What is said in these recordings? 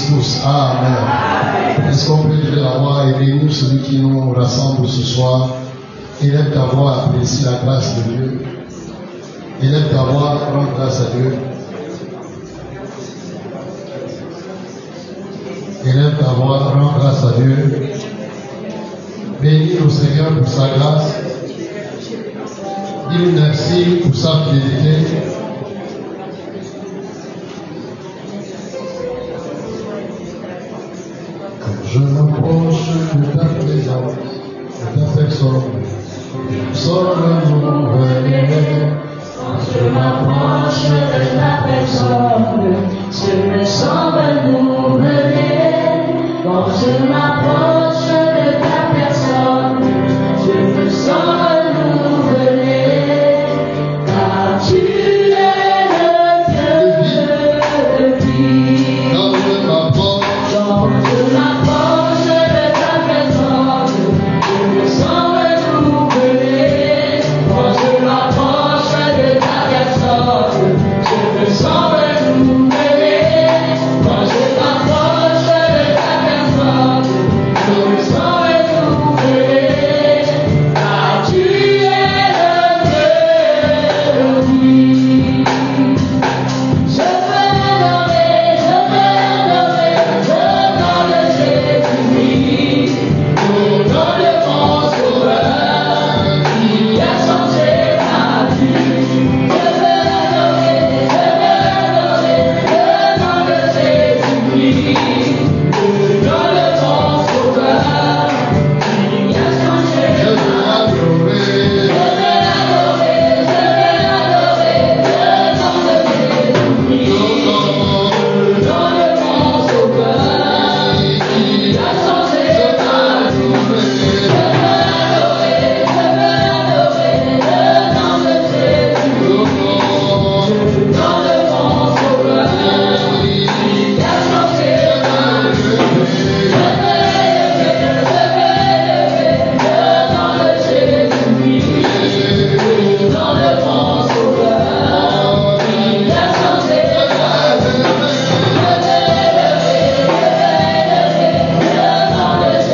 tous. Amen. Est-ce qu'on peut lever la voix et bénir celui qui nous rassemble ce soir? Élève ta voix, apprécie la grâce de Dieu. Élève ta voix, rends grâce à Dieu. Élève ta voix, rends grâce à Dieu. Bénis le Seigneur pour sa grâce. Dis-lui merci pour sa fidélité. Quand je m'approche de ta présence, de ta personne, je sors le nouvel. Quand je m'approche de ta personne, je me sens renouvelé. Quand je m'approche de ta personne, je me sens renouvelé. Car tu es le Dieu de vie. Quand je m'approche de ta personne, je me sens renouvelé. Quand je m'approche de ta personne, je me sens renouvelé. Quand je m'approche de ta personne, je me sens renouvelé. Car tu es le Dieu de vie. Je veux adorer, je nom de Jésus-Christ, au nom de mon Sauveur, qui a changé ma vie. Je veux adorer, le nom de Jésus-Christ, au nom de mon Sauveur, qui a changé je veux ma vie. adorer. Je veux adorer, le nom de Jésus-Christ, au nom de mon Sauveur, qui a changé ma vie. Je veux adorer, le nom de Jésus-Christ,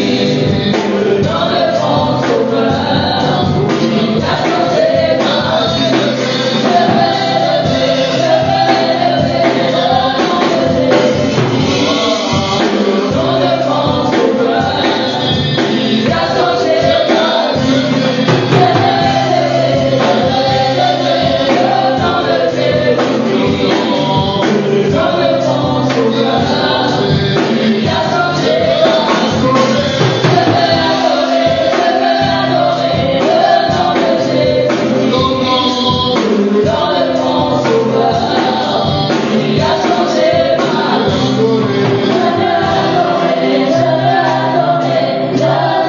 au nom de mon Sauveur, qui a changé ma vie. Je veux le nom de Jésus-Christ, au nom de mon Sauveur, qui a changé ma vie. Je veux le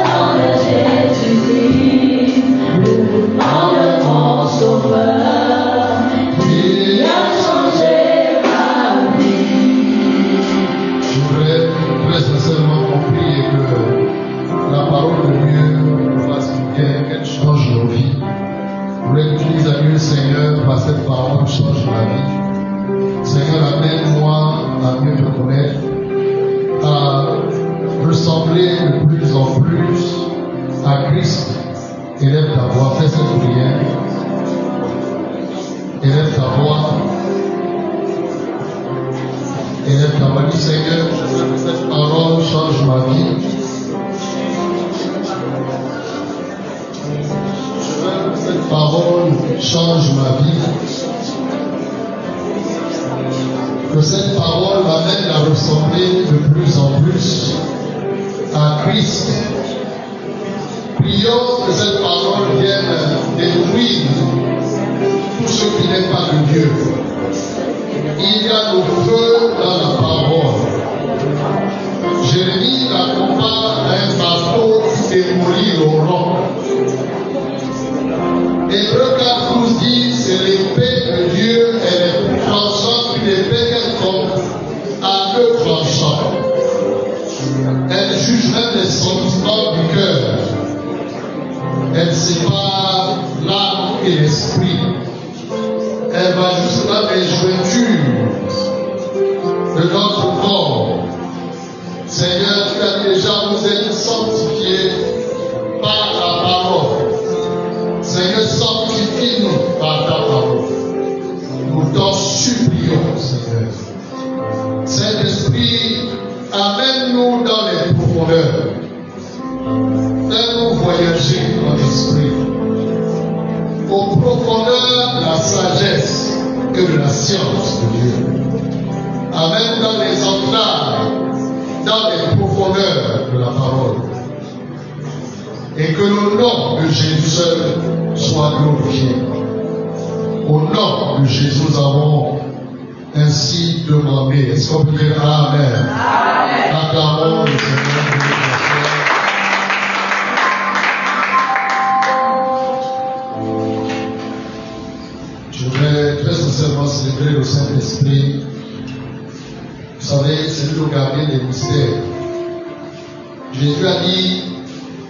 nom de Jésus-Christ, au nom de mon Sauveur, qui a changé ma vie. Je veux Je voudrais très sincèrement prier que la parole de Dieu fasse bien, qu'elle change nos vies. Je voudrais que tu dises à Dieu, Seigneur, par cette parole, change ma vie. Seigneur, amène-moi à mieux te connaître, à ressembler de plus en plus à Christ. Élève ta voix, fais cette prière. Élève ta voix. Élève ta voix, dis Seigneur, je veux que cette parole change ma vie. Je veux que cette parole change ma vie. Que cette parole m'amène à ressembler de plus en plus à Christ. Prions que cette parole vienne détruire tout ce qui n'est pas de Dieu. Il y a le feu dans la parole. Jérémie la compare à un bateau qui démolit l'Orient. Hébreux 4 dit, c'est l'épée de Dieu, elle est plus tranchante qu'une épée quelconque, à deux tranchants. Elle juge même les sentiments du cœur. Elle sépare l'âme et l'esprit. Elle va jusqu'à les jointures de notre Seigneur. Saint-Esprit, amène-nous dans les profondeurs. Fais-nous voyager dans l'esprit. Aux profondeurs de la sagesse et de la science de Dieu. Amène dans les entrailles, dans les profondeurs de la parole. Et que le nom de Jésus seul soit glorifié. Au nom de Jésus, nous avons ainsi demandé. Est-ce qu'on peut dire Amen? Amen. Acclamons le Seigneur. Je voudrais très sincèrement célébrer le Saint-Esprit. Vous savez, c'est lui le gardien des mystères. Jésus a dit,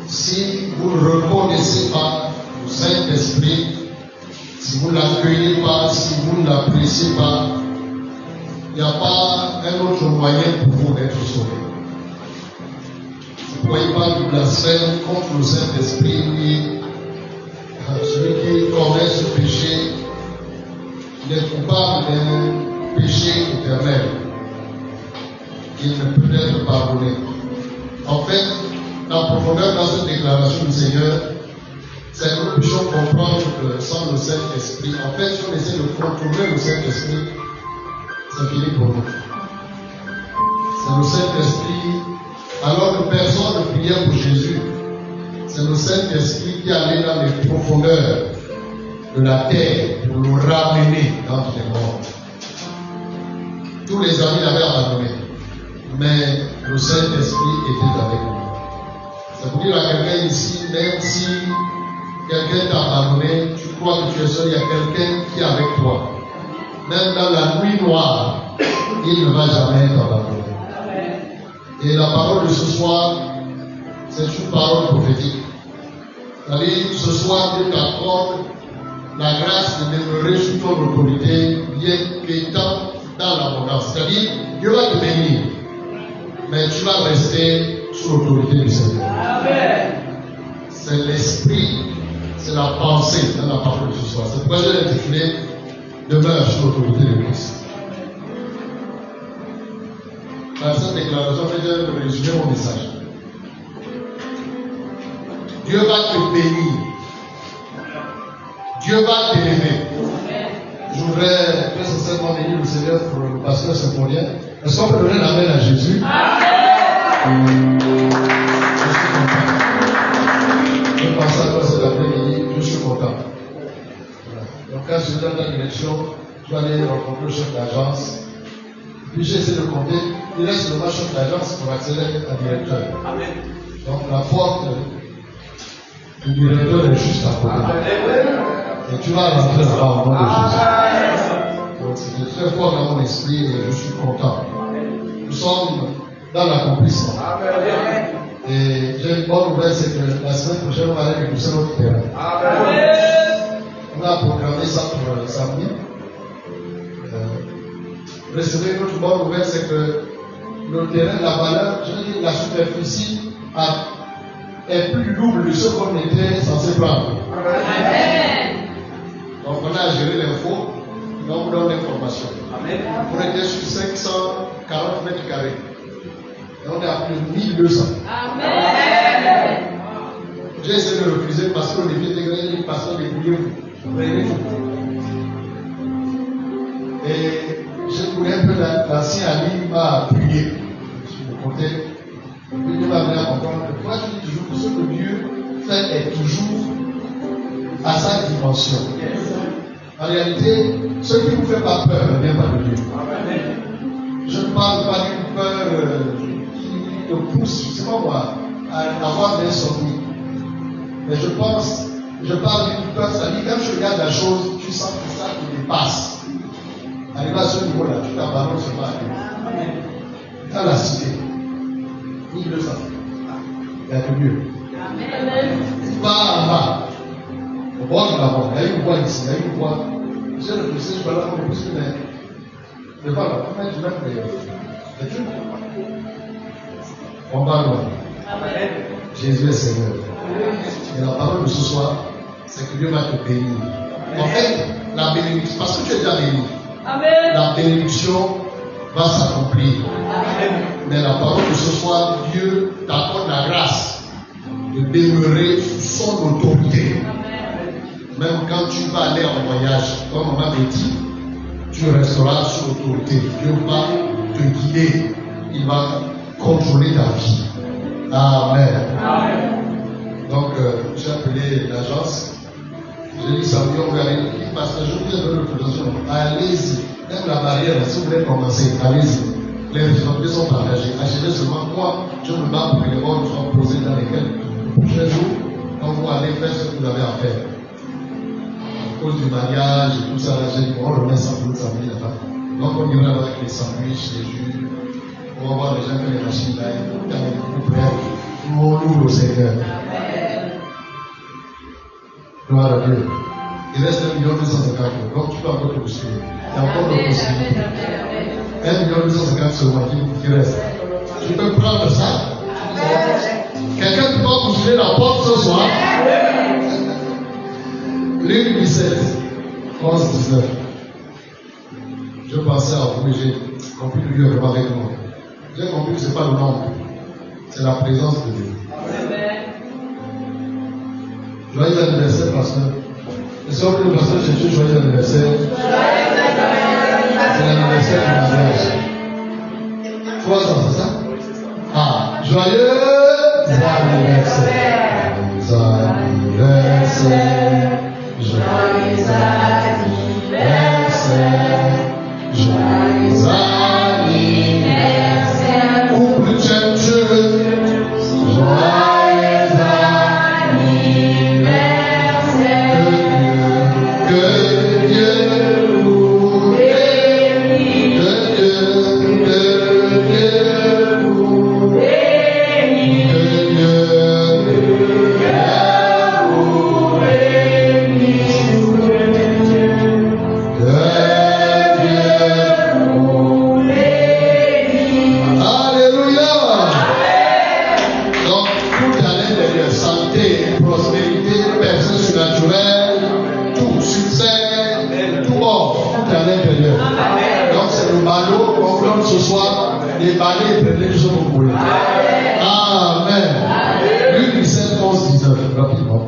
si vous ne reconnaissez pas le Saint-Esprit, si vous ne l'accueillez pas, si vous ne l'appréciez pas, il n'y a pas un autre moyen pour vous d'être sauvés. Vous ne voyez pas du blasphème contre le Saint-Esprit, celui qui commet ce péché, il est coupable d'un péché éternel. Il ne peut être pardonné. En fait, la profondeur dans cette déclaration du Seigneur, c'est que nous puissions comprendre que sans le Saint-Esprit, en fait, si on essaie de contourner le Saint-Esprit, c'est fini pour nous. C'est le Saint-Esprit. Alors que personne ne priait pour Jésus. C'est le Saint-Esprit qui allait dans les profondeurs de la terre pour le ramener dans les morts. Tous les amis l'avaient abandonné. Mais le Saint-Esprit était avec nous. Ça veut dire à quelqu'un ici, même si quelqu'un t'a abandonné, tu crois que tu es seul, il y a quelqu'un qui est avec toi. Même dans la nuit noire, il ne va jamais t'abandonner. Et la parole de ce soir, c'est une parole prophétique. C'est-à-dire, ce soir, Dieu t'accorde la grâce de demeurer sous ton autorité, bien qu'étant dans l'abondance. C'est-à-dire, Dieu va te bénir. Mais tu vas rester sous l'autorité du Seigneur. Amen. C'est l'esprit, c'est la pensée dans la parole de ce soir. C'est pourquoi j'ai intitulé Demeure sous l'autorité de Christ. Dans cette déclaration, je vais résumer mon message. Dieu va te bénir. Dieu va t'élever. Je voudrais très sincèrement bénir le Seigneur pour le pasteur symphonien. Est-ce qu'on peut donner l'amen à Jésus? Amen. Je pense à toi cet après-midi, je suis content. Voilà. Donc quand je suis dans la direction, je vais aller rencontrer le chef d'agence. Puis j'essaie de compter. Il reste le chef d'agence pour accéder à directeur. Amen. Donc la porte du directeur est juste à côté. Et tu vas rentrer là-bas au nom de Jésus. Donc c'était très fort dans mon esprit et je suis content. Nous sommes dans l'accomplissement. Et j'ai une bonne nouvelle, c'est que la semaine prochaine, on va aller récupérer notre terrain. On a programmé ça pour samedi. Recevez une autre bonne nouvelle, c'est que le terrain, la valeur, je veux dire, la superficie est plus double de ce qu'on était censé prendre. Donc on a géré l'info, donc on donne l'information. On était sur 540 mètres carrés. Et on est à plus de 1200. Amen. J'ai essayé de refuser parce que le défi était grand, il dit pasteur débrouillez-vous. Prenez tout. Et j'ai trouvé un peu l'ancien ami m'a appuyé sur le côté. Puis il m'a bien comprendre que moi je dis toujours que ce que Dieu fait est toujours à sa dimension. En réalité, ce qui ne vous fait pas peur ne vient pas de Dieu. Je ne parle pas d'une peur qui te pousse, je ne sais pas moi, à avoir des insomnie. Mais je parle d'une peur, ça dit quand tu regardes la chose, tu sens que ça te dépasse. Arrivé à ce niveau-là, tu t'abandonnes seulement à Dieu. Dans la cité, 1200. Il y a de Dieu. Il va en bas. Au bord de la voie, il y a une voie ici, il y a une voie. J'ai réfléchi, je vais là, on est plus que mais voilà, on met du même d'ailleurs. Et Dieu. On va loin. Jésus est Seigneur. Et la parole de ce soir, c'est que Dieu va te bénir. En fait, la bénédiction, parce que tu es déjà béni. Amen. La bénédiction va s'accomplir. Mais la parole de ce soir, Dieu t'accorde la grâce de demeurer sous son autorité. Même quand tu vas aller en voyage, comme on m'avait dit, tu resteras sous l'autorité. Dieu va te guider. Il va contrôler ta vie. Amen. Donc, j'ai appelé l'agence. J'ai dit, Samuel, on va aller. Parce que je vous ai donné l'autorisation. Allez-y. Même la barrière, si vous voulez commencer, allez-y. Les responsabilités sont partagées. Achevez seulement moi, je me bats pour que les ordres soient posés dans lesquels le prochain jour, quand vous allez faire ce que vous avez à faire. À cause du mariage et tout ça, j'ai dit, on remet ça pour le samedi là-bas. Donc on ira avec les sandwichs, les jus. On va voir les gens qui les machines là, quand les couples prêts, nous on loue le Seigneur. Gloire à Dieu. Il reste 1 250 000. Donc tu peux encore te postuler. Il y a encore d'autres possibilités. 1 250 000 seulement qui reste. Tu peux prendre ça. Quelqu'un qui va postuler la porte ce soir. Luc 17, 11, 19. Je pensais à vous, mais j'ai compris que Dieu est vraiment avec moi. J'ai compris que ce n'est pas le nombre, c'est la présence de Dieu. Joyeux anniversaire, pasteur. Est-ce que le pasteur Jésus, joyeux anniversaire? C'est l'anniversaire du mariage. 3 ans, c'est ça? Ah, joyeux anniversaire. Joyeux anniversaire. Joyeux anniversaire. Joyeux anniversaire. Couple church. Joyeux anniversaire. Que Dieu vous bénisse. Que Dieu vous bénisse. Que Dieu vous bénisse. Alléluia. Donc, tout à l'intérieur, santé, prospérité, personne surnaturelle, tout succès, tout bon, tout à l'intérieur. Donc, c'est le ballot qu'on donne ce soir, les balais et prenez ce que vous voulez. Amen. Luc 17, 11, 19, rapidement.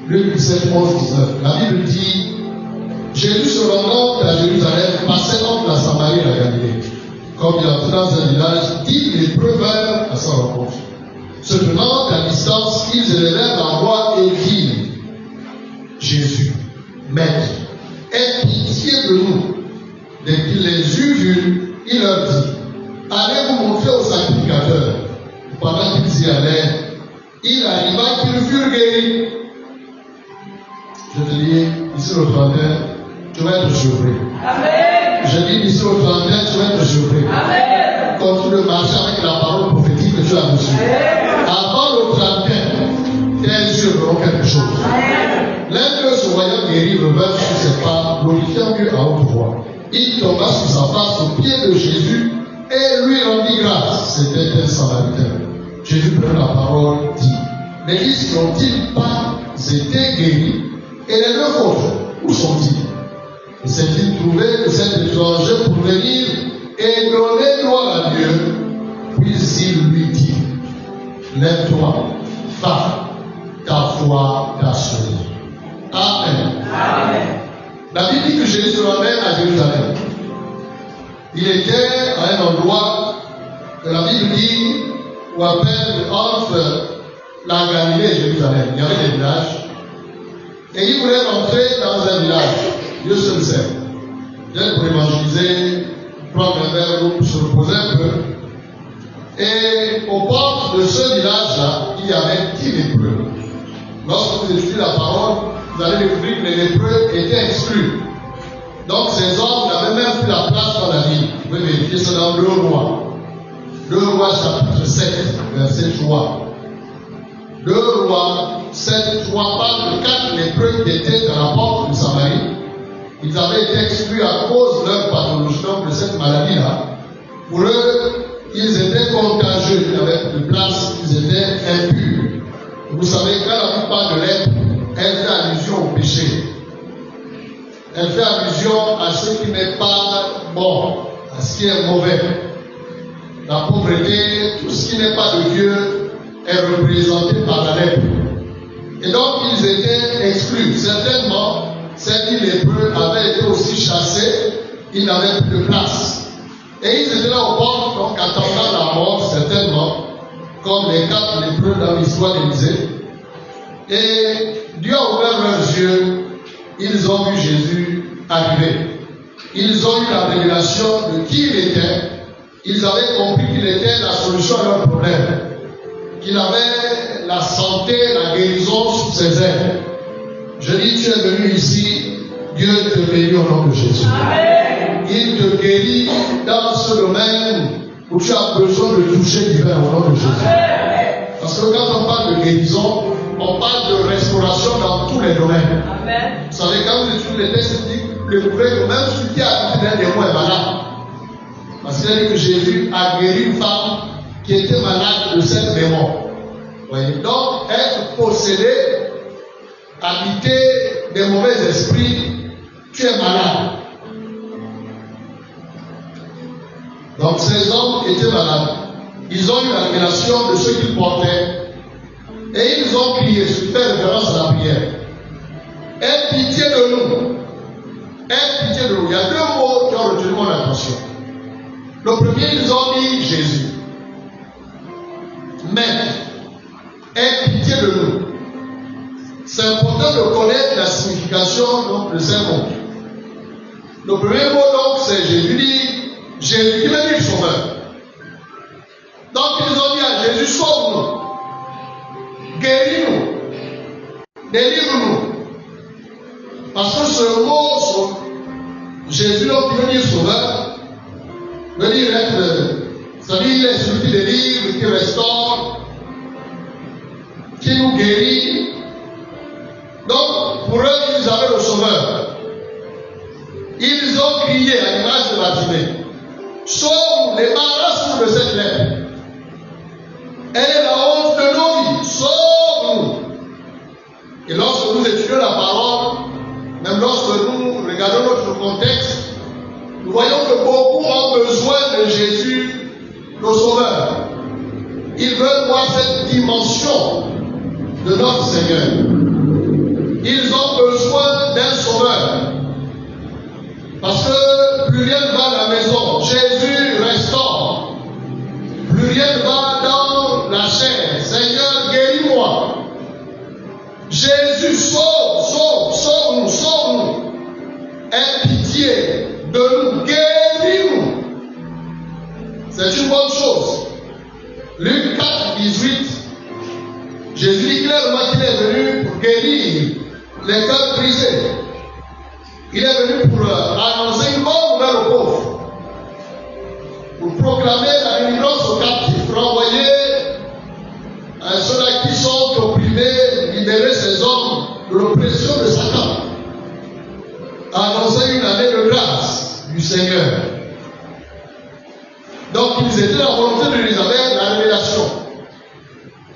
Luc 17, 11, 19. La Bible dit, Jésus se rendant à Jérusalem, passait entre la Samarie et la Galilée. Comme il entrait dans un village, 10 lépreux vinrent à sa rencontre. Se tenant à distance, ils élevèrent la voix et dirent, Jésus, Maître, aie pitié de nous. Dès qu'il les eut vus, il leur dit, allez vous montrer au sacrificateur. Pendant qu'ils y allaient, il arriva qu'ils furent guéris. Je te dis, ici le 31, tu vas être surpris. Amen. Je dis, ici le 31, tu vas être surpris. Amen. Continue de marcher avec la parole prophétique que tu as reçue. Avant le 31, tes yeux verront quelque chose. L'un d'eux, se voyant guéri, revint sur ses pas, glorifiant Dieu à haute voix. Il tomba sur sa face aux pieds de Jésus et lui rendit grâce. C'était un Samaritain. Jésus prit la parole, dit, les 10 n'ont-ils pas été guéris? Et les 9 autres, où sont-ils? Et s'est-il trouvé de cet étranger pour venir et donner gloire à Dieu? Puis il lui dit, lève-toi, va, ta foi t'a sauvé. Amen. Amen. La Bible dit que Jésus se rendait à Jérusalem. Il était à un endroit que la Bible dit, où à peine entre la Galilée et Jérusalem, il y avait des villages. Et il voulait rentrer dans un village. Dieu seul sait. Peut-être pour évangéliser, prendre un verre d'eau pour se reposer un peu. Et aux portes de ce village-là, il y avait 10 lépreux. Lorsque vous étudiez la parole, vous allez découvrir que les lépreux étaient exclus. Donc ces hommes n'avaient même plus la place dans la ville. Vous pouvez vérifier ça dans 2 Rois. 2 Rois chapitre 7, verset 3. 2 Rois 7, 3 parle de 4 lépreux qui étaient dans la porte de Samarie. Ils avaient été exclus à cause de leur pathologie, donc de cette maladie-là. Pour eux, ils étaient contagieux, ils n'avaient plus de place, ils étaient impurs. Vous savez, quand la plupart de lèpre, elle fait allusion au péché. Elle fait allusion à ce qui n'est pas bon. ce qui est mauvais. La pauvreté, tout ce qui n'est pas de Dieu est représenté par la lèpre. Et donc ils étaient exclus. Certainement, ces lépreux avaient été aussi chassés, ils n'avaient plus de place. Et ils étaient là au port, donc attendant la mort, certainement, comme les 4 lépreux dans l'histoire d'Élysée. Et Dieu a ouvert leurs yeux, ils ont vu Jésus arriver. Ils ont eu la révélation de qui il était. Ils avaient compris qu'il était la solution à leurs problèmes. Qu'il avait la santé, la guérison sous ses ailes. Je dis, tu es venu ici, Dieu te bénit au nom de Jésus. Amen. Il te guérit dans ce domaine où tu as besoin de toucher divin au nom de Jésus. Amen. Parce que quand on parle de guérison, on parle de restauration dans tous les domaines. Amen. Vous savez, quand vous étudiez les textes, le gouvernement, même celui qui a été d'un démon est malade. Parce qu'il a dit que Jésus a guéri une femme qui était malade de 7 démons. Voyez? Donc, être possédé, habiter des mauvais esprits, tu es malade. Donc, ces hommes étaient malades. Ils ont eu la révélation de ce qu'ils portaient. Et ils ont crié, ce qui fait référence à la prière. Aie pitié de nous. Aie pitié de nous. Il y a 2 mots qui ont retenu mon attention. Le premier, ils ont dit Jésus. Maître, aie pitié de nous. C'est important de connaître la signification donc, de ces mots. Le premier mot, donc, c'est Jésus dit Jésus qui veut dire sauveur. Donc, ils ont dit à Jésus, sauve-nous. Guéris-nous, délivre-nous. Parce que ce mot, Jésus, donc, qui veut dire sauveur, veut dire être, c'est-à-dire il est celui qui délivre, qui restaure, qui nous guérit. Donc, pour eux, ils avaient le sauveur. Ils ont crié à l'image de Bartimée. Sauve-nous, débarrasse-nous de cette lèpre. Elle est la honte de nos vies. Sauve-nous. Et lorsque nous étudions la parole, même lorsque nous regardons notre contexte, nous voyons que beaucoup ont besoin de Jésus, le Sauveur. Ils veulent voir cette dimension de notre Seigneur. Ils ont besoin d'un Sauveur. Parce que plus rien ne va à la maison. Jésus restaure. Plus rien ne va dans la chair. Seigneur, guéris-moi. Jésus, sauve-nous, sauve-nous. Aie pitié de nous, guéris-nous. C'est une bonne chose. Luc 4, 18. Jésus dit clairement qu'il est venu pour guérir les cœurs brisés. Il est venu pour annoncer une bonne nouvelle aux pauvres, pour proclamer la délivrance aux captifs, pour envoyer ceux-là qui sont opprimés, libérer ces hommes de l'oppression de Satan, annoncer une année de grâce du Seigneur. Donc ils étaient la volonté de Élisabeth, la révélation.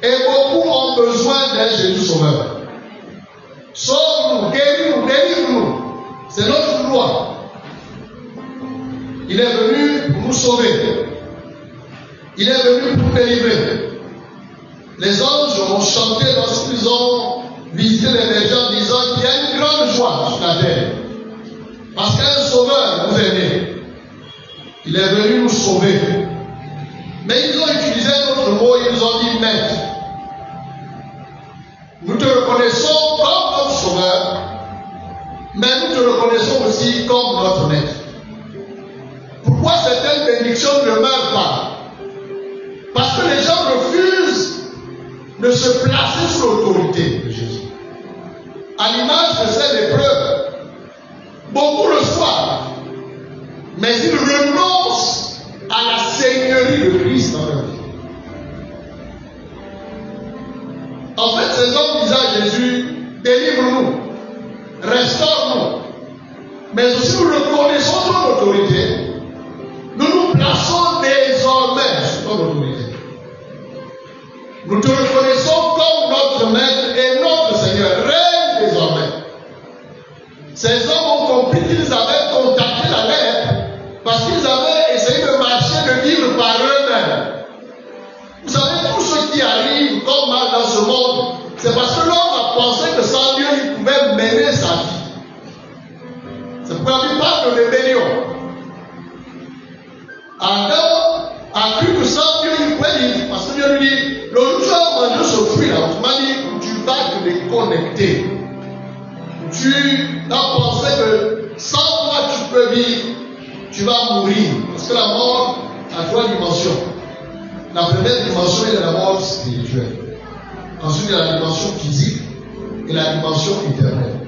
Et beaucoup ont besoin d'un Jésus sauveur. Sauve-nous, guéris-nous, délivre-nous. C'est notre loi. Il est venu pour nous sauver. Il est venu pour nous délivrer. Les anges ont chanté lorsqu'ils ont visité les bergers en disant qu'il y a une grande joie sur la terre. Parce qu'un sauveur nous est né. Il est venu nous sauver. Mais ils ont utilisé un autre mot, ils ont dit maître. Nous te reconnaissons comme notre sauveur, mais nous te reconnaissons aussi comme notre maître. Pourquoi certaines bénédictions ne meurent pas? Parce que les gens refusent de se placer sous l'autorité de Jésus. À l'image de ces lépreux, beaucoup le soient, mais ils renoncent à la seigneurie de Christ dans leur vie. En fait, ces hommes disaient à Jésus, délivre-nous, restaure-nous. Mais aussi nous reconnaissons ton autorité. Nous nous plaçons désormais sous ton autorité. Nous te reconnaissons comme notre maître et notre Seigneur. Règne désormais. Ces hommes ont compris qu'ils avaient contacté la lèpre parce qu'ils avaient de rébellion. Adam a cru que ça, Dieu lui pouvait dire, parce que Dieu lui dit, le jour où tu as mangé ce fruit-là, tu m'as dit, tu vas te déconnecter. Tu as pensé que sans moi tu peux vivre, tu vas mourir. Parce que la mort a trois dimensions. La première dimension est la mort spirituelle. Ensuite, il y a la dimension physique et la dimension éternelle.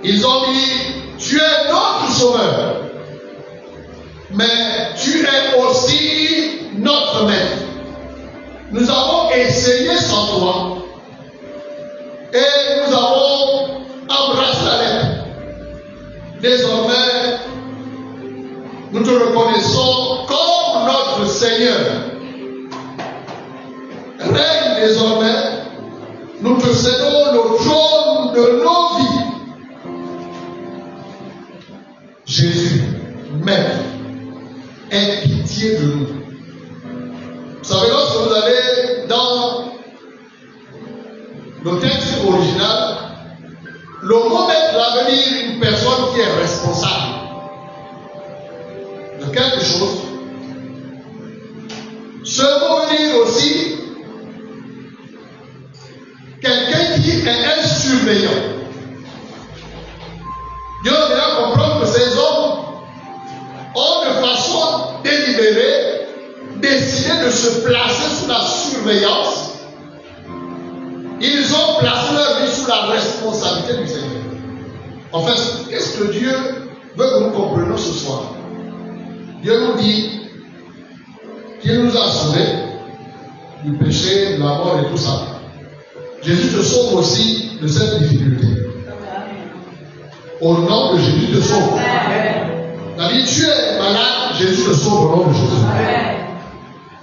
Ils ont dit, tu es notre sauveur, mais tu es aussi notre maître. Nous avons essayé sans toi et nous avons embrassé la lettre. Désormais, nous te reconnaissons comme notre Seigneur. Règne désormais, nous te cédons le trône de nos vies. Jésus, Maître, aie pitié de nous. Vous savez, lorsque vous allez dans le texte original, le mot maître va venir une personne qui est responsable de quelque chose. Ce mot veut dire aussi quelqu'un qui est un surveillant. Dieu devrait comprendre que ces hommes ont de façon délibérée décidé de se placer sous la surveillance. Ils ont placé leur vie sous la responsabilité du Seigneur. En fait, qu'est-ce que Dieu veut que nous comprenions ce soir? Dieu nous dit qu'il nous a sauvés du péché, de la mort et tout ça. Jésus te sauve aussi de cette difficulté. Au nom de Jésus te sauve. C'est-à-dire, tu es malade, Jésus te sauve au nom de Jésus.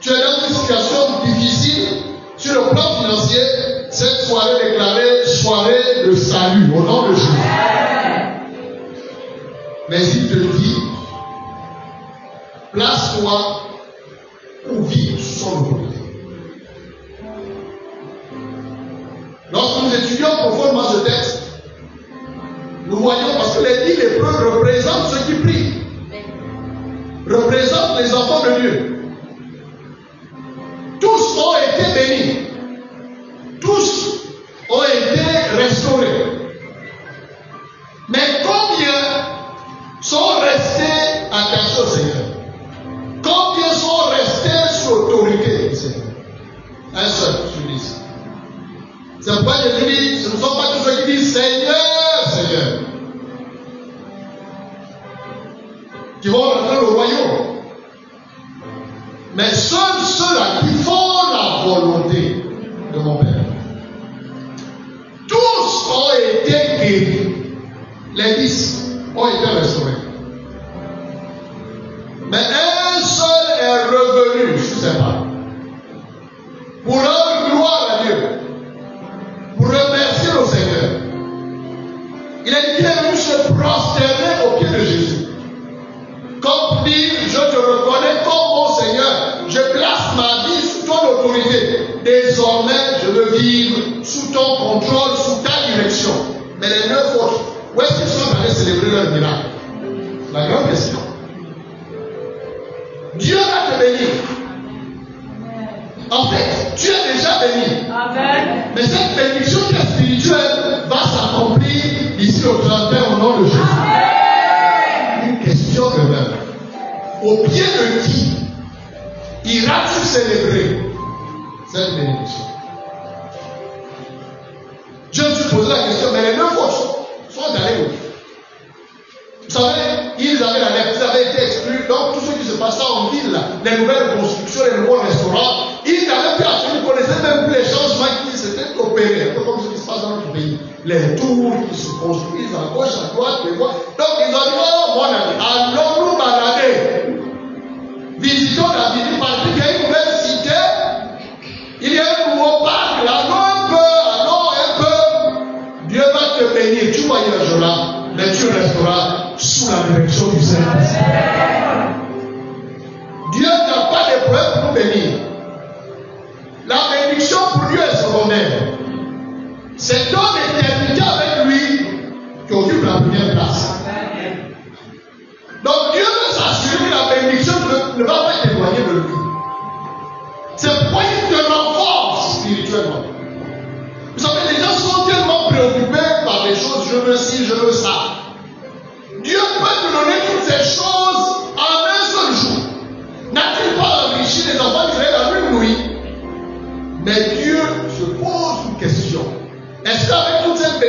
Tu es dans une situation difficile sur le plan financier. Cette soirée déclarée soirée de salut au nom de Jésus. Mais il te dit, place-toi pour vivre sous son autorité. Lorsque nous étudions profondément ce texte, nous voyons, parce que les 10 lépreux représentent ceux qui prient, représentent les enfants de Dieu. Tous ont été bénis. Tous ont été restaurés. Mais combien sont restés attachés au Seigneur? Combien sont restés sous l'autorité du Seigneur? Un seul sur 10. C'est pourquoi Jésus dit, ce ne sont pas tous ceux qui disent Seigneur, Seigneur, qui vont rentrer au royaume. Mais seuls ceux-là qui font la volonté de mon Père. Tous ont été guéris. Les 10 ont été restaurés. Mais un seul est revenu sous ses pas pour rendre gloire à Dieu, pour remercier le Seigneur. Il a dit qu'il est venu se prosterner au pied de Jésus. Comme dire, je te reconnais comme mon Seigneur. Je place ma vie sous ton autorité. Désormais, je veux vivre sous ton contrôle, sous ta direction. Mais les 9 autres, où est-ce qu'ils sont allés célébrer leur miracle? La grande question. Dieu va te bénir. En fait, tu es déjà béni. Amen. Mais cette bénédiction qui est spirituelle va s'accomplir ici au 31 au nom de Jésus. Amen. Une question de même. Au pied de qui iras-tu célébrer cette bénédiction? Dieu te pose la question, mais les 9 autres sont allés où? Vous savez, ils avaient la lettre, ils avaient été exclus. Donc, tout ce qui se passait en ville, les nouvelles constructions, les nouveaux restaurants, ils n'avaient plus à faire, ils ne connaissaient même plus les changements qui s'étaient opérés. Un peu comme ce qui se passe dans notre pays. Les tours qui se construisent à gauche, à droite, les voies. Donc, ils ont dit, oh, mon ami, allons-nous balader. Visitons la ville parce qu'il y a une nouvelle cité. Il y a un nouveau parc. Allons un peu. Dieu va te bénir. Tu voyageras, mais tu resteras sous la direction du Saint-Esprit. Dieu n'a pas de preuves pour nous bénir. La bénédiction pour Dieu est secondaire. C'est ton éternité avec lui qui occupe la première place.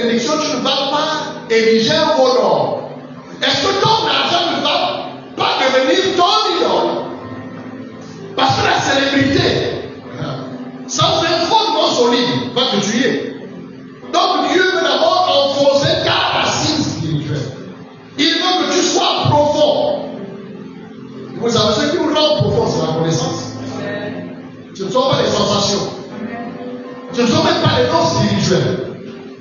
bénédiction, tu ne vas pas ériger un voleur. Est-ce que ton argent ne va pas devenir ton idole? Parce que la célébrité, sans un fondement solide, va te tuer. Donc Dieu veut d'abord enfoncer ta racine spirituelle. Il veut que tu sois profond. Vous savez, ce qui vous rend profond, c'est la connaissance. Ce ne sont pas les sensations. Ce ne sont même pas les dons spirituels.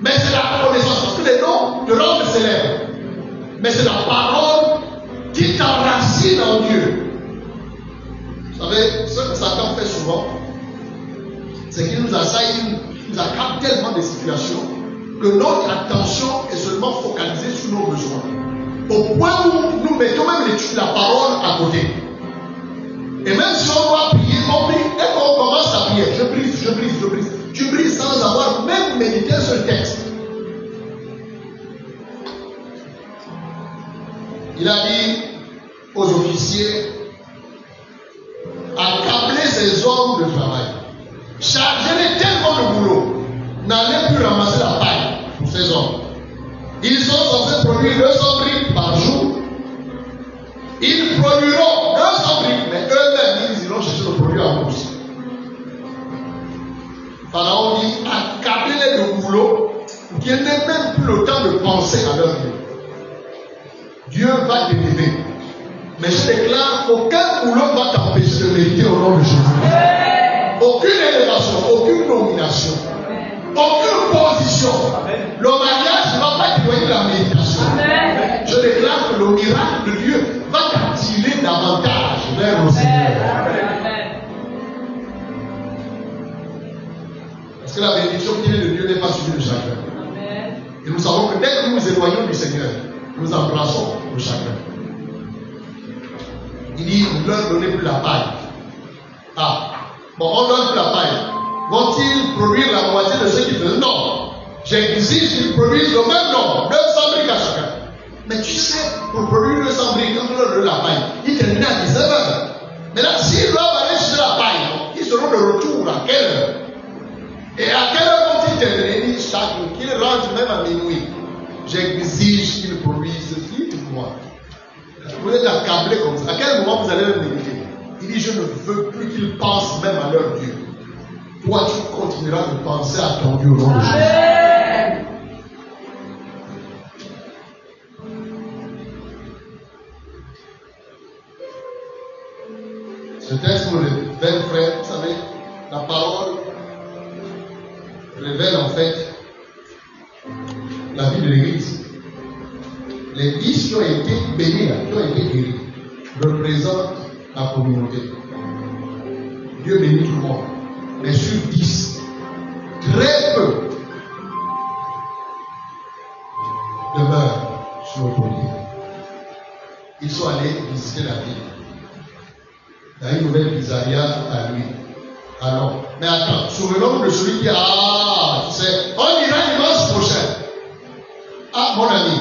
Mais c'est la connaissance. Parce que les dons te rendent célèbre. Mais c'est la parole qui t'enracine en Dieu. Vous savez, ce que Satan fait souvent, c'est qu'il nous assaille, il nous accable tellement de situations que notre attention est seulement focalisée sur nos besoins. Au point où nous mettons même la parole à côté. Et même si on doit prier, on prie. Dès qu'on commence à prier, je brise, je brise, je brise. Tu brises sans avoir même médité sur le texte. Il a dit aux officiers, accablez ces hommes de travail. Chargez-les tellement de boulot. N'allez plus ramasser la paille pour ces hommes. Ils sont censés produire 200 briques par jour. Ils produiront 200 briques, mais eux-mêmes, ils iront chercher le produit en bourse. Pharaon dit, accablez-les de boulot, qu'ils n'aient même plus le temps de penser à leur Dieu. Dieu va t'élever. Mais je déclare qu'aucun boulot ne va t'empêcher de mériter au nom de Jésus. Aucune élévation, aucune nomination, aucune position. Le mariage ne va pas éloigner la méditation. Je déclare que le miracle de Dieu va t'attirer davantage vers le Seigneur. Parce que la bénédiction qui vient de Dieu n'est pas suivie de chacun. Et nous savons que dès que nous nous éloignons du Seigneur, nous embrassons le chacun. Il dit, ne leur donnez plus la paille. Ah, bon, on donne plus la paille. Vont-ils produire la moitié de ce qu'ils faisaient? Non. J'exige qu'ils produisent le même nombre, 200 briques à chacun. Mais tu sais, pour produire 200 briques, quand on leur donne la paille, ils terminent à 19h. Mais là, s'ils doivent aller chercher la paille, ils seront de retour à quelle heure? Et à quelle heure vont-ils terminer? Ils disent chaque jour, qu'ils rentrent même à minuit. J'exige qu'ils produisent moi. Vous êtes accablés comme ça. À quel moment vous allez le méditer? Il dit, je ne veux plus qu'ils pensent même à leur Dieu. Toi, tu continueras de penser à ton Dieu au nom de Jésus. Ce texte nous révèle, frère, vous savez, la parole révèle en fait la vie de l'Église. Les 10 qui ont été bénis, qui ont été guéris, représentent la communauté. Dieu bénit tout le monde. Mais sur 10, très peu demeurent sur le collier. Ils sont allés visiter la ville. Il y a une nouvelle pizzeria à lui. Alors, mais attends, souvenons-nous de celui qui a, tu sais, on ira dimanche prochain. Ah, mon ami.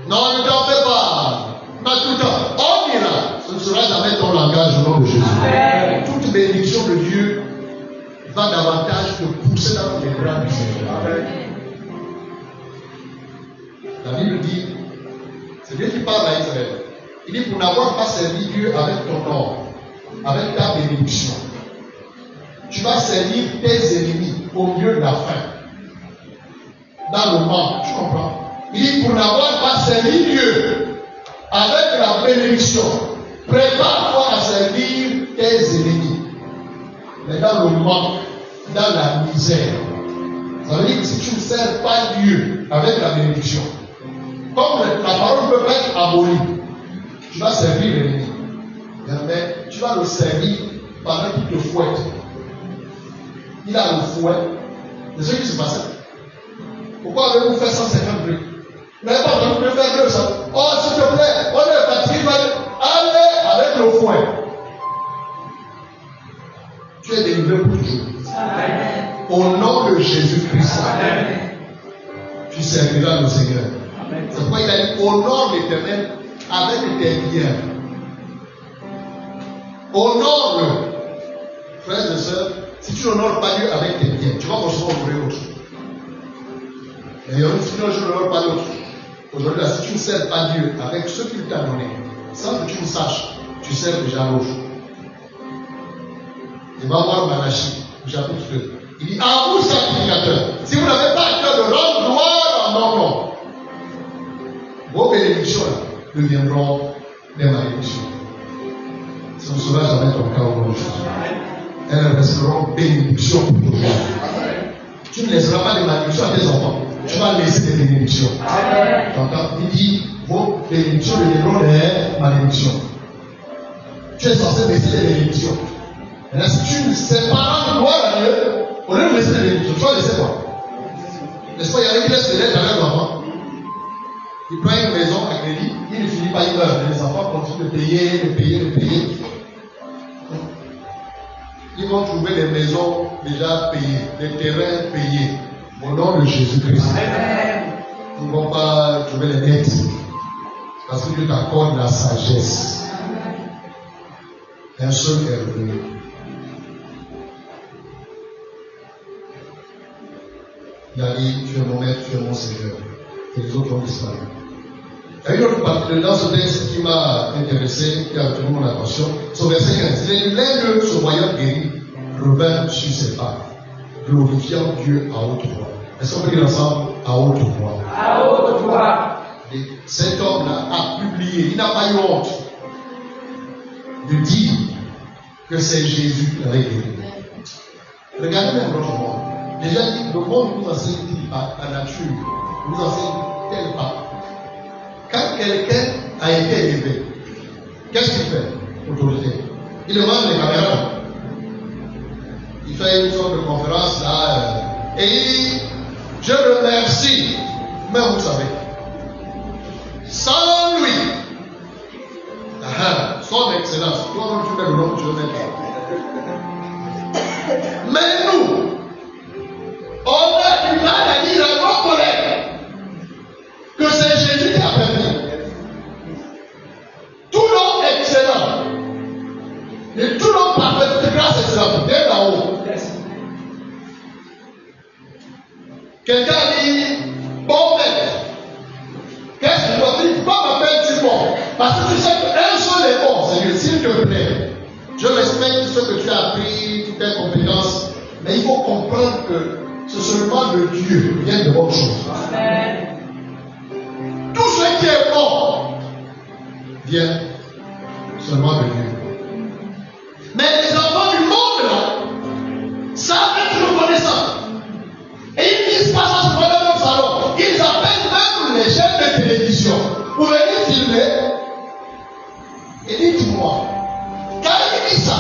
Non, ne t'en fais pas. Pas tout le temps. On ira. Ce ne sera jamais ton langage au nom de Jésus. Amen. Toute bénédiction de Dieu va davantage te pousser dans les bras du Seigneur. Amen. La Bible dit, c'est Dieu qui parle à Israël. Il dit, pour n'avoir pas servi Dieu avec ton or, avec ta bénédiction, tu vas servir tes ennemis au milieu de la faim. Dans le manque, tu comprends? Il dit, pour n'avoir pas servi Dieu avec la bénédiction, prépare-toi à servir tes ennemis. Mais dans le manque, dans la misère, ça veut dire que si tu ne sers pas Dieu avec la bénédiction, comme la parole peut être abolie, tu vas servir l'ennemi. Mais tu vas le servir pendant qu'il te fouette. Il a le fouet. C'est ce qui se passait. Pourquoi avez-vous fait 150 briques? Mais pas vous pouvez faire 200. Oh, s'il te plaît, on est fatigué. Allez avec le fouet. Tu es délivré pour toujours. Amen. Au nom de Jésus-Christ, tu serviras le Seigneur. C'est pourquoi il a dit, honore l'Éternel avec tes biens. Honore-le. Frères et sœurs, si tu n'honores pas Dieu avec tes biens, tu vas recevoir autre chose. Mais il y a une fille, je ne leur pas d'autre. Aujourd'hui, si tu ne sers pas Dieu avec ce qu'il t'a donné, sans que tu le saches, tu sers déjà l'autre. Il va voir Malachie, chapitre 2. Il dit, à vous sacrificateurs, si vous n'avez pas à cœur de rendre gloire à mon nom, vos bénédictions là, deviendront des malédictions. Ça ne sera jamais ton cas aujourd'hui. Elles resteront bénédictions pour toi. Tu ne laisseras pas des malédictions à tes enfants. Tu vas laisser des bénédictions. T'entends? Il dit, vos bénédictions deviendront des malédictions. Tu es censé laisser des bénédictions. Maintenant, si tu ne sais pas rendre gloire à Dieu, au lieu de laisser des bénédictions, tu vas laisser quoi? N'est-ce pas, il y a qui laisse les lettres à leurs enfants. Il prend une maison à crédit, il ne finit pas, il meurt. Les enfants continuent de payer. Ils vont trouver des maisons déjà payées, des terrains payés. Au nom de Jésus-Christ. Ils ne vont pas trouver les dettes. Parce que Dieu t'accorde la sagesse. Un seul est revenu. Il a dit, tu es mon maître, tu es mon Seigneur. Et les autres ont disparu. Il y a une autre partie dans ce texte qui m'a intéressé, qui a retenu mon attention. C'est au verset 15. L'un de ce royaume guéri revint sur ses pas, glorifiant Dieu à haute voix. Est-ce qu'on peut dire ensemble à haute voix? À haute voix. Et cet homme-là a publié, il n'a pas eu honte de dire que c'est Jésus qui l'avait guéri. Regardez même notre monde. Déjà dit, le monde nous enseigne pas la nature, nous enseigne tel pas. Quand quelqu'un a été élevé, qu'est-ce qu'il fait? Autorité. Il demande les caméras. Il fait une sorte de conférence là, et il dit, je remercie, mais vous savez, sans lui, son excellence, toi tu mets le nom que tu veux mettre. Mais nous, on a du mal à dire à nos collègues que c'est Jésus qui a permis. Tout nom excellent, et tout nom parfait de grâce excellente, bien là-haut. Quelqu'un dit, bon maître, qu'est-ce que tu dois dire? Pourquoi m'appelles-tu bon? Parce que tu sais qu'un seul est bon, Seigneur, s'il te plaît. Je respecte ce que tu as appris, toutes tes compétences, mais il faut comprendre que ce seulement de Dieu vient de bonnes choses. Amen. Tout ce qui est bon vient seulement de Dieu. Mais les enfants du monde là savent être reconnaissants. Et ils disent pas ça sur le salon. Ils appellent même les chaînes de télévision pour venir filmer. Et dites-moi, quand il dit ça,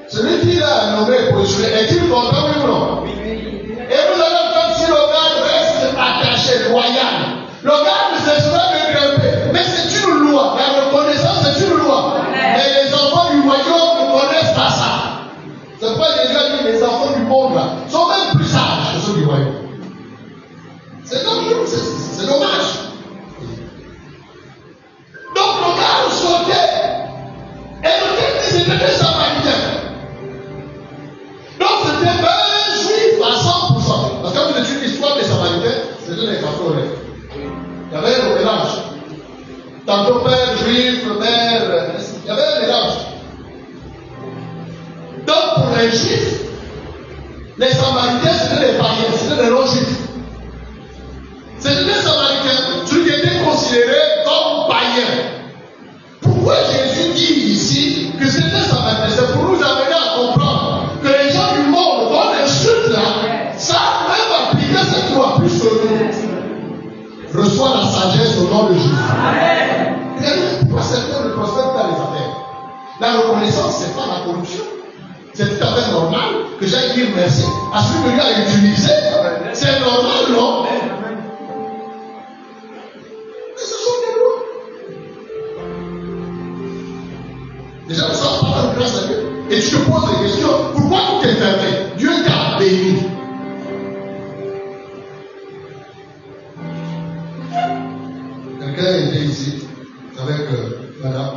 celui qui l'a nommé positionné, est-il content ou non? Et vous allez entendre si le gars reste attaché, loyal. Le gars ne cessera de grimper. Mais c'est une loi. La reconnaissance, c'est une loi. Mais les enfants du royaume ne connaissent pas ça. C'est pourquoi Jésus a dit les enfants du monde là sont même plus sages que ceux du royaume. C'est dangereux, c'est dommage. Donc le gars sautait. Et le texte c'était des Samaritains. Donc c'était un juif à 100%. Parce que quand vous étudiez l'histoire des Samaritains, c'était les catholiques. Il y avait un mélange. Tantôt père juif, père. Il y avait un mélange. Donc pour les juifs, les Samaritains c'était des païens, c'était des non-juifs. C'était des Samaritains, ceux qui étaient considérés comme païens. Pourquoi Jésus dit ici que c'était des Samaritains? C'est pour nous amener à comprendre que les gens du monde, dans les chutes là, savent même appliquer cette loi plus que nous. Reçois la sagesse au nom de Jésus. Amen. Pourquoi certains ne prospèrent pas les affaires? La reconnaissance, ce n'est pas la corruption. C'est tout à fait normal que j'aille dire merci à celui que Dieu a utilisé. C'est normal, non? Mais ce sont des lois. Déjà, nous sommes pas dans grâce à Dieu. Et tu te poses des questions. Pourquoi tout est fermé? Dieu t'a béni. Quelqu'un était ici avec madame,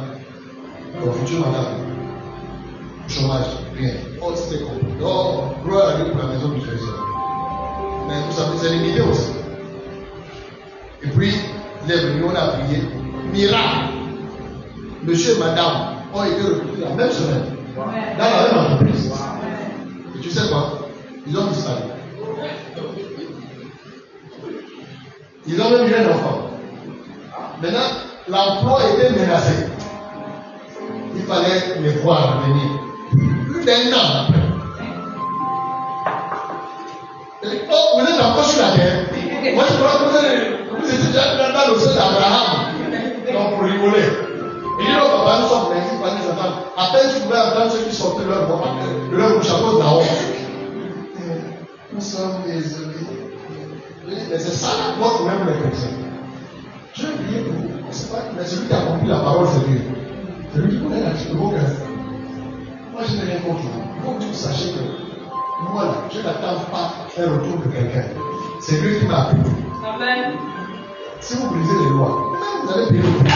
ton futur madame. Chômage, rien. Oh, c'était compliqué. Oh, gloire à Dieu pour la maison du Trésor. Mais vous savez, c'est les milliers aussi. Il est venu, on a prié. Miracle. Monsieur et madame ont été recrutés la même semaine. Dans la même entreprise. Et tu sais quoi? Ils ont disparu. Ils ont même eu un enfant. Maintenant, l'emploi était menacé. Il fallait les voir revenir. Plus d'un an après. Oh, vous êtes encore sur la terre. Moi, je crois que vous étiez déjà dans le sein d'Abraham. Donc, pour rigoler. Et dit, non, papa, nous sommes principes, pas des enfants. À peine tu pouvais entendre ceux qui sortaient de leur bouche à cause de la honte. Nous sommes désolés. Mais c'est ça la foi pour même les chrétiens. Je vais prier pour vous. Mais celui qui a compris la parole, c'est Dieu. C'est lui qui connaît la vie de vos cœurs. Moi, je n'ai rien contre vous. Il faut que vous sachiez que moi, là, je n'attends pas un retour de quelqu'un. C'est lui qui m'a appris. Amen. Si vous brisez les lois, vous allez payer le prix.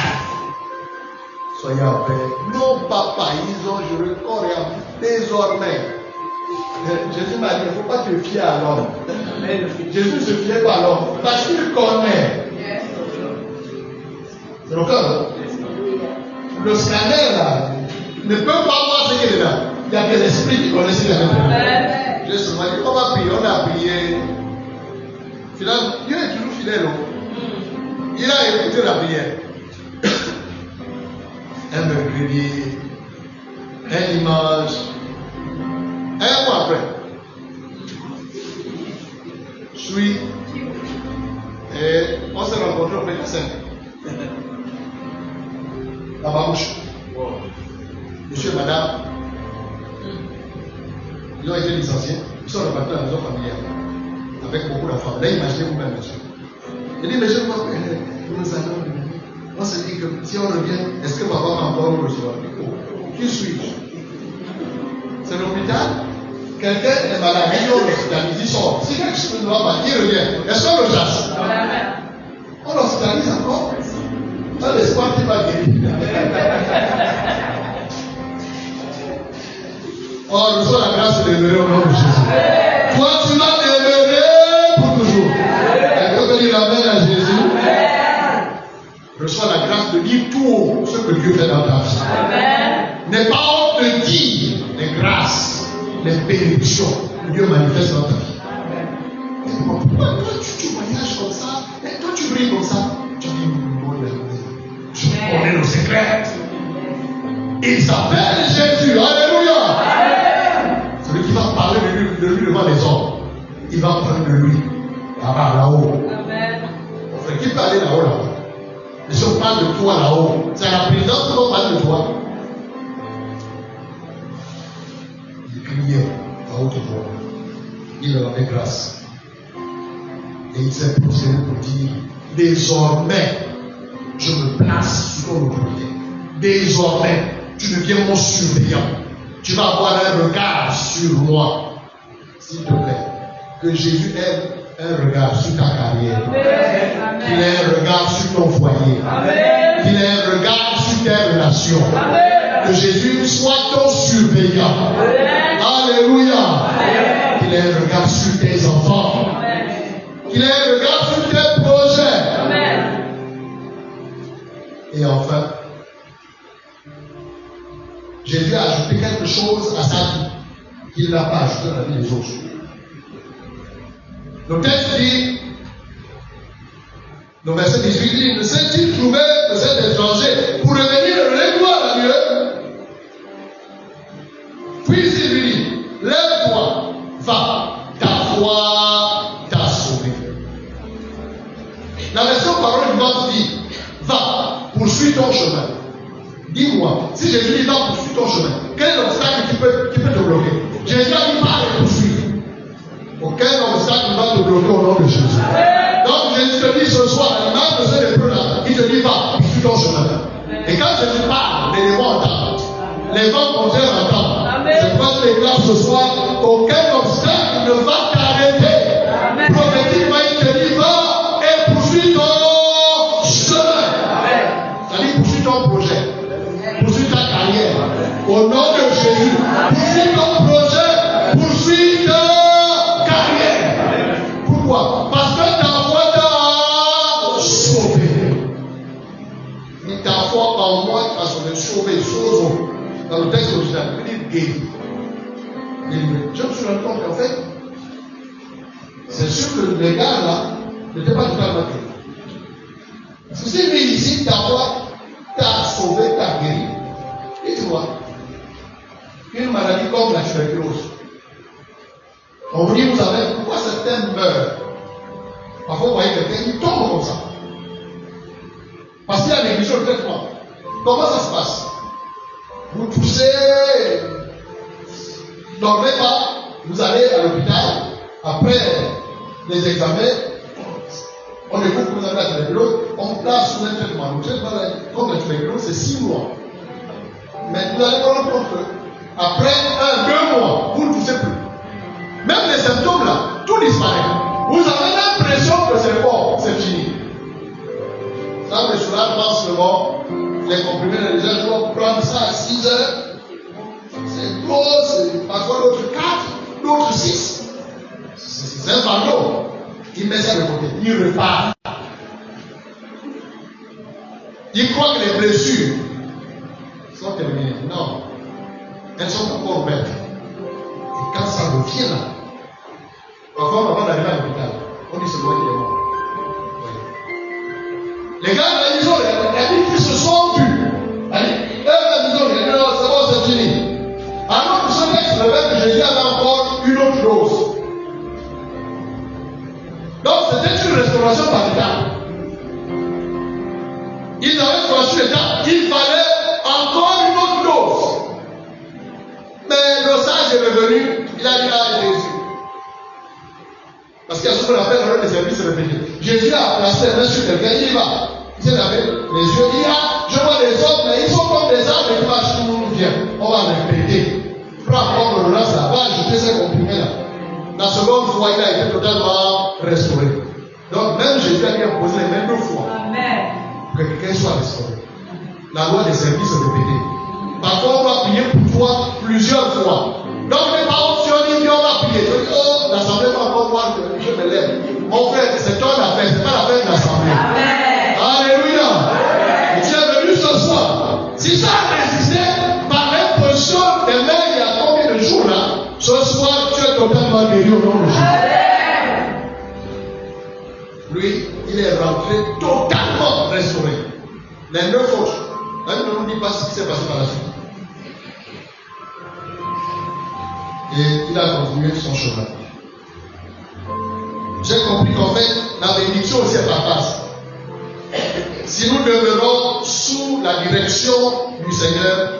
Soyez en paix. Non, papa, ils ont juré corps et âme. Désormais, Jésus m'a dit, il ne faut pas te fier à l'homme. Jésus ne se fiait pas à l'homme parce qu'il connaît. C'est le cas. Le scanner là ne peut pas voir ce qu'il est là. Il y a des esprits qui connaissent la même. J'ai seulement dit, on va prier, on a prié. Finalement, Dieu est toujours fidèle. Il a écouté la prière. Un mercredi, un dimanche, un mois après. Je suis. Et on s'est rencontrés au Pétassin. La babouche. Monsieur et madame, ils ont été licenciés. Ils sont repartis à la maison familiale. Avec beaucoup d'enfants. Là, imaginez vous-même, monsieur. Il dit, mais je vois que nous allons revenir. On se dit que si on revient, est-ce que papa va encore nous recevoir? Qui suis-je? C'est l'hôpital. Quelqu'un est malade, il est l'hospitalise, il sort. Si quelque chose ne va pas, il revient. Est-ce qu'on le chasse? On l'hospitalise encore. On l'espoir qu'il va guérir. On reçoit la grâce de demeurer au nom de Jésus. Toi, tu vas demeurer pour toujours. Quelqu'un peut dire amen à Jésus. Reçois la grâce de dire tout ce que Dieu fait dans ta vie. N'aie pas honte de dire les grâces, les bénédictions que Dieu manifeste dans ta vie. Pourquoi toi tu voyages comme ça? Et toi tu brilles comme ça? Tu dis, mon Dieu, je connais le secret. Il s'appelle Jésus. Alléluia. Celui qui va parler de lui devant les hommes. Il va prendre de lui là-haut. Enfin, qui peut aller là-haut là-bas? Mais si on parle de toi là-haut, c'est à la présidence que l'on parle de toi. Il criait à haute voix. Il leur avait grâce. Et il s'est posé pour dire, désormais, je me place sous ton autorité. Désormais, tu deviens mon surveillant. Tu vas avoir un regard sur moi. S'il te plaît, que Jésus ait un regard sur ta carrière. Qu'il ait un regard sur ton foyer. Qu'il ait un regard sur tes relations. Que Jésus soit ton surveillant. Alléluia. Qu'il ait un regard sur tes enfants. Qu'il ait un regard sur tes projets. Et enfin, Jésus a ajouté quelque chose à sa vie qu'il n'a pas ajouté à la vie des autres. Le texte dit, le verset 18 dit, ne s'est-il trouvé de cet étranger pour revenir donner gloire à Dieu? Puis il lui dit, lève-toi, va, ta foi t'a sauvé. La version parole vivante dit, va, poursuis ton chemin. Dis-moi, si Jésus dit va, poursuis ton chemin, quel est l'obstacle qui peut te bloquer? Jésus a dit pas de poursuivre. Aucun obstacle ne va te bloquer au nom de Jésus. Donc Jésus te dit ce soir, l'image de ce lépreux-là, il te dit va, poursuis ton chemin. Et quand Jésus parle, les démons entendent. Les vents contraires entendent. C'est pourquoi je déclare ce soir, aucun obstacle ne va t'arrêter. Prophétiquement, il te dit va et poursuis ton chemin. C'est-à-dire poursuis ton projet. Poursuis ta carrière. Au nom de Jésus. Poursuis ton projet. Poursuis ta carrière. Pourquoi? Parce que ta foi t'a sauvé. façonné, sauvé, sozo. Dans le texte original, il veut dire guéri. Je me suis rendu compte qu'en fait, c'est sûr que les gars là n'étaient pas totalement guéris. Si c'est venu ici, d'abord, t'as sauvé, t'as guéri. Et tu vois, une maladie comme la tuberculose. On vous dit, vous savez pourquoi certains meurent. Parfois, vous voyez quelqu'un qui tombe comme ça. Parce qu'il y a négligé le traitement. Comment ça se passe? Vous toussez, dormez pas, vous allez à l'hôpital, après les examens, on découvre que vous avez la tuberculose, on place sous un traitement. Le traitement contre la tuberculose, c'est 6 mois. Mais vous allez prendre compte que après 1, 2 mois, vous ne toussez plus. Même les symptômes là, tout disparaît. Vous avez l'impression que c'est bon, c'est fini. Ça, le soir, dans ce moment, les comprimés, les gens doivent prendre ça à 6 heures. C'est gros, c'est parfois l'autre 4, l'autre 6. C'est un fardeau. Il met ça de côté, il repart. Il croit que les blessures sont terminées. Non. Elles sont encore ouvertes. Et quand ça revient là, parfois avant d'arriver à l'hôpital, on dit c'est moi qui est mort. Les gars de la maison, ils qui se sont vus. Allez, la maison, ils disent non, c'est bon, c'est fini. Alors que ce texte révèle que Jésus avait encore une autre dose. Donc c'était une restauration par l'étape. Ils avaient franchi l'étape, il fallait encore une autre dose. Mais le sage est revenu, il a dit à Jésus. Parce qu'il y a ce qu'on appelle le service répété. Jésus a placé la main sur quelqu'un, il y va. Il s'est lavé les yeux, il dit ah, je vois les hommes, mais ils sont comme des arbres qui marchent, tout le monde vient. On va répéter. Prends encore le lance là, va ajouter ces comprimés là. La seconde fois, il a été totalement restauré. Donc même Jésus a bien posé les mains 2 fois. Amen. Pour que quelqu'un soit restauré. La loi des services répétés. Parfois, on va prier pour toi plusieurs fois. Donc, les parents optionnés, on va prier. Je dis, oh, l'assemblée va encore voir que je me lève. Mon frère, c'est ton affaire, c'est pas l'affaire de l'assemblée. Alléluia. Tu es venu ce soir. Si ça a résisté par l'imposition des mains il y a combien de jours là, ce soir, tu es totalement guéri au nom de Jésus. Lui, il est rentré totalement restauré. Les 9 autres, même ne nous dit pas ce qui s'est passé par la suite. Et il a continué son chemin. J'ai compris qu'en fait, la bénédiction aussi est par face. Si nous demeurons sous la direction du Seigneur,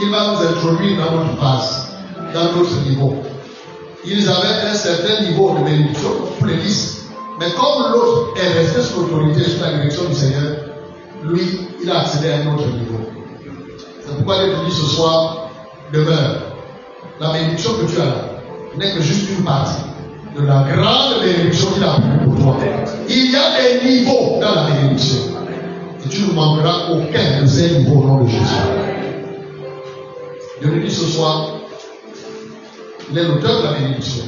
il va nous introduire dans notre phase, dans notre niveau. Ils avaient un certain niveau de bénédiction pour les 10. Mais comme l'autre est resté sous l'autorité, sous la direction du Seigneur, lui, il a accédé à un autre niveau. C'est pourquoi il te dit ce soir, demeure. La bénédiction que tu as là n'est que juste une partie de la grande bénédiction qu'il a prévue pour toi. Il y a des niveaux dans la bénédiction. Et tu ne manqueras aucun de ces niveaux au nom de Jésus. Dieu nous dit ce soir, il est l'auteur de la bénédiction.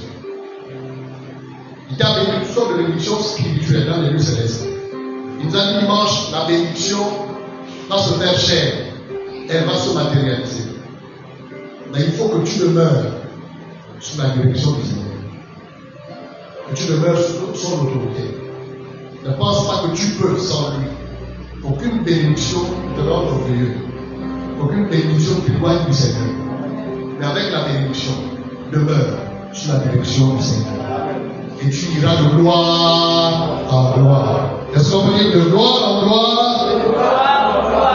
Il t'a béni toutes sortes de bénédictions spirituelles dans les lieux célestes. Il nous a dit dimanche, la bénédiction va se faire chair. Elle va se matérialiser. Mais il faut que tu demeures sous la direction du Seigneur. Que tu demeures sous son autorité. Ne pense pas que tu peux sans lui. Aucune bénédiction te rend orgueilleux. Aucune bénédiction t'éloigne du Seigneur. Mais avec la bénédiction, demeure sous la direction du Seigneur. Et tu iras de gloire en gloire. Est-ce qu'on peut dire de gloire en gloire?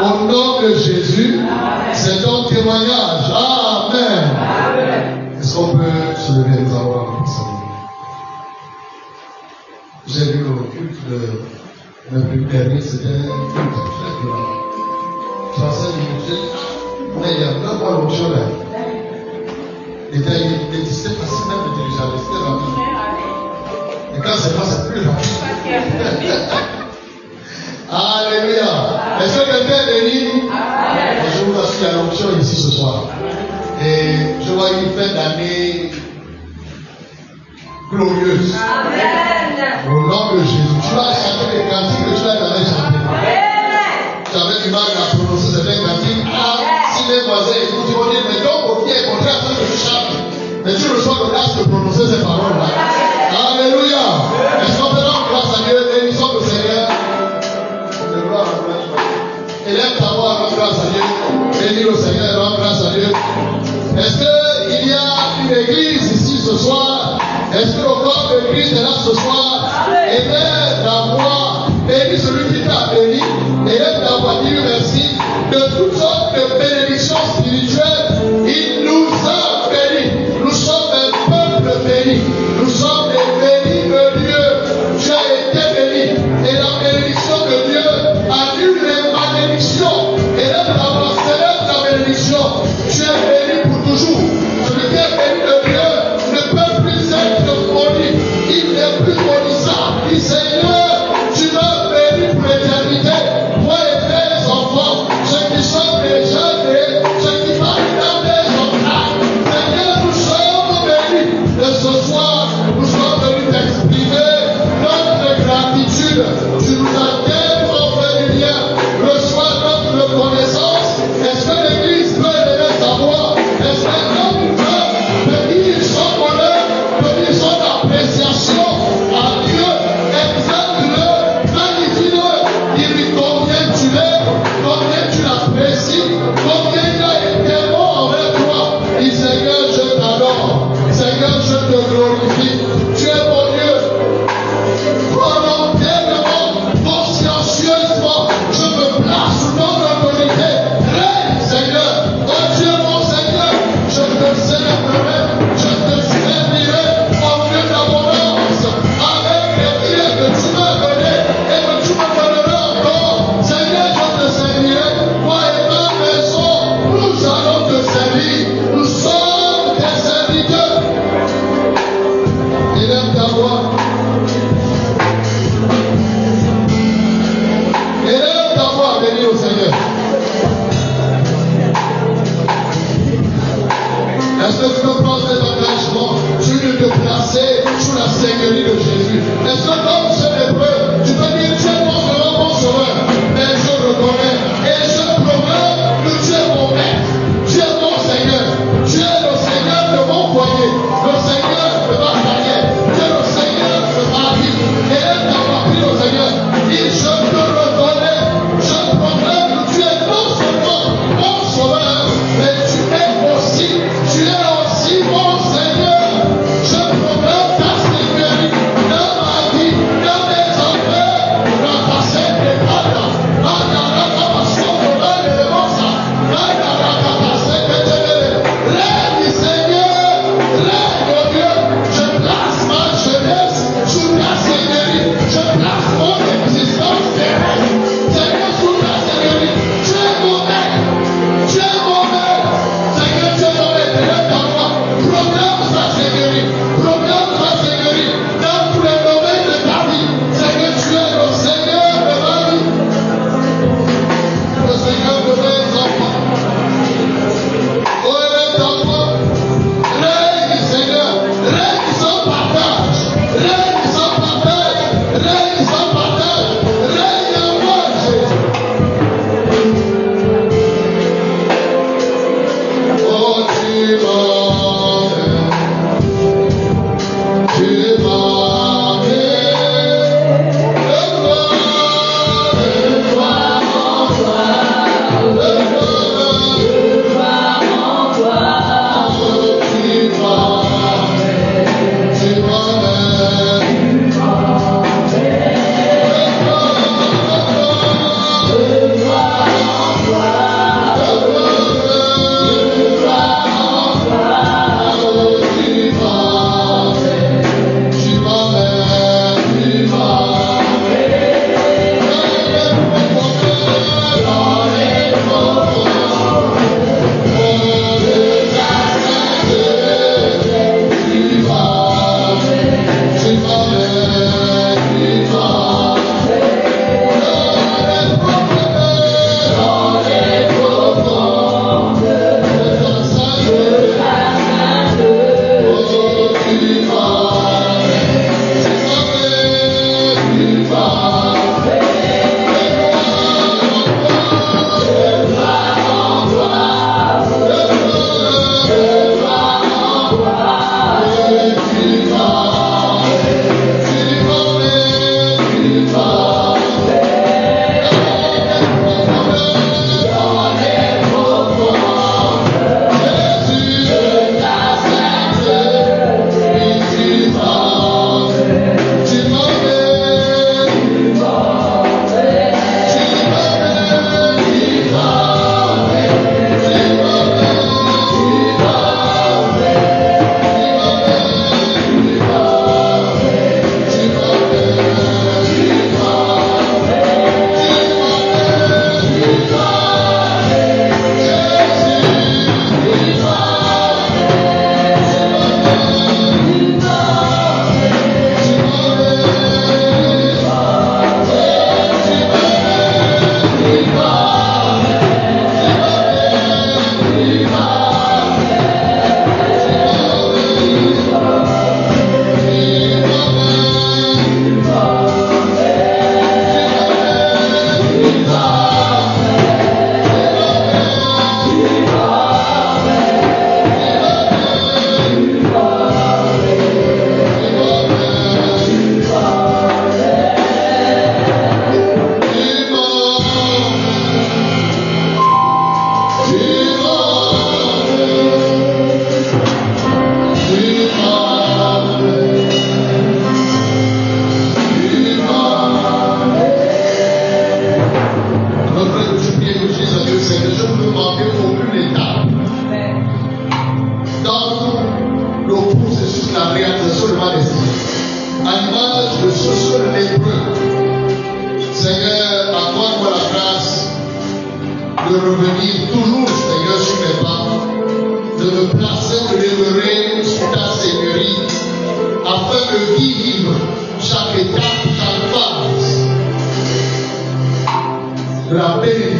Au nom de Jésus, c'est ton témoignage. Amen. Est-ce qu'on peut se lever, nous avoir un J'ai vu le culte de mercredi dernier, c'était un culte très violent. 35 minutes, mais il y a 2 mois l'option là. C'était facile même de télécharger, c'était rapide. Et quand c'est pas, c'est plus rapide. Alléluia. Est-ce que quelqu'un est béni? Je vous assure, il y a l'option ici ce soir. Et je vois une fin d'année glorieuse. Amen. Au nom de Jésus. Tu vas chanter les cantiques que tu as jamais chanté. Tu avais du mal à prononcer cette certains cantiques. Ah, si mes voisins écoutent, ils vont dire, mais donc vos filles est contraire à ce que tu chantes. Mais tu reçois le grâce de prononcer ces paroles-là. Alléluia. Est-ce qu'on peut rendre grâce à Dieu? Bénissons le Seigneur. Élève ta voix, rends grâce à Dieu. Bénis le Seigneur, rends grâce à Dieu. Est-ce qu'il y a une église ici ce soir? Est-ce que le corps de Christ est là ce soir? Élève ta voix, bénis celui qui t'a béni. Élève ta voix, dis merci de toutes sortes de bénédictions spirituelles. Il nous a bénis. Nous sommes un peuple béni. Nous sommes des bénis de Dieu. Tu as été béni. Et la bénédiction de Dieu annule les malédictions. Élève ta voix, célèbre ta bénédiction. Tu es béni pour toujours. Celui qui est béni de Dieu ne peut plus être maudit. Il n'est plus maudissable. Dis Seigneur, tu m'as béni pour l'éternité. Moi et mes enfants, ceux qui sont déjà nés, ceux qui parlent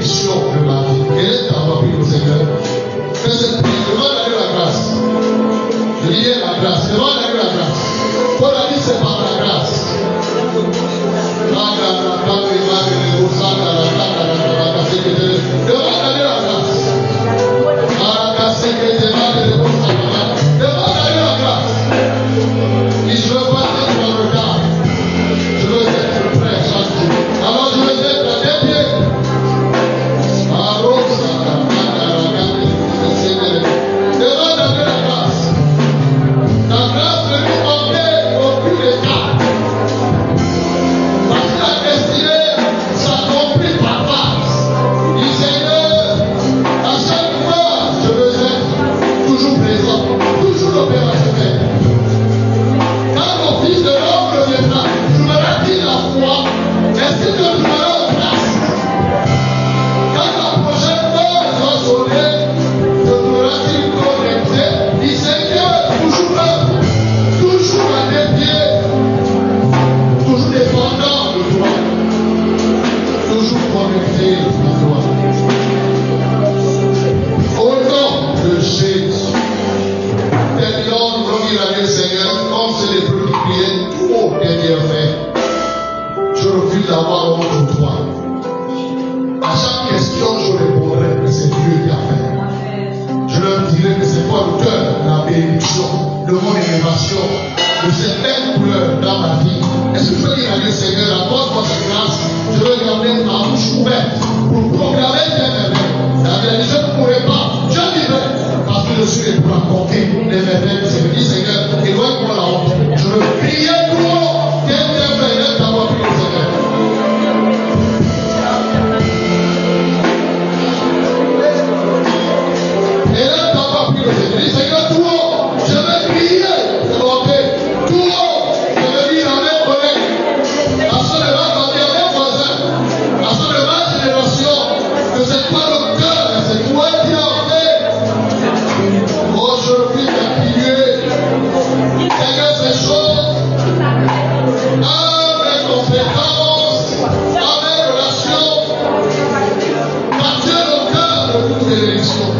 bénédiction de ma vie. Quelle est ta voix, prie au Seigneur? Fais cette prière, demande à Dieu la grâce. Je dis la grâce, demande à Dieu la grâce. Paul a dit c'est par la grâce. Demande à Dieu la grâce. Et je veux passer dans le regard. Je veux être prêt chaque jour. Alors je veux être à tes pieds. Demande à Dieu la grâce. La grâce ne lui manquait aucun état. Parce que la destinée s'accomplit par phase. Il Seigneur, à chaque fois, je veux être toujours présent, toujours opérationnel. Quand mon fils de l'homme reviendra, je me rappelle la foi, est-ce que je serai en place? Quand la prochaine heure va sonner, je me rappelle connecté, il Seigneur, toujours là, toujours à tes pieds, toujours dépendant de toi, toujours connecté à toi. Au nom de Jésus, terminons, nous dire à Dieu Seigneur, comme c'est les plus qui priaient, tout haut, dernière fait. Je refuse d'avoir honte pour toi. À chaque question, je répondrai que c'est Dieu qui a fait. Je leur dirai que c'est toi l'auteur de la bénédiction, de mon élévation, de cette belle couleur dans ma vie. Est-ce que je peux dire à Dieu Seigneur, apporte-moi cette grâce, je veux garder ma bouche ouverte pour proclamer tes merveilles. C'est-à-dire, je ne pourrai pas, je vivrai, parce que je suis pour raconter les merveilles de Seigneur. Dis Seigneur, éloigne-moi la honte. Je veux prier tout haut, tes merveilles, d'avoir pris le Seigneur. Et là, d'avoir pris le Seigneur. Dis Seigneur, tout haut, je veux prier, je dois prier. Tout haut, je veux dire à mes collègues, à ceux de ma famille, à mes voisins, à ceux de ma génération, que c'est pas le cœur, c'est toi qui as fait. Oh, je refuse d'appuyer. Seigneur, ces choses, avec compétence, avec relation, capture le cœur de toutes les élections.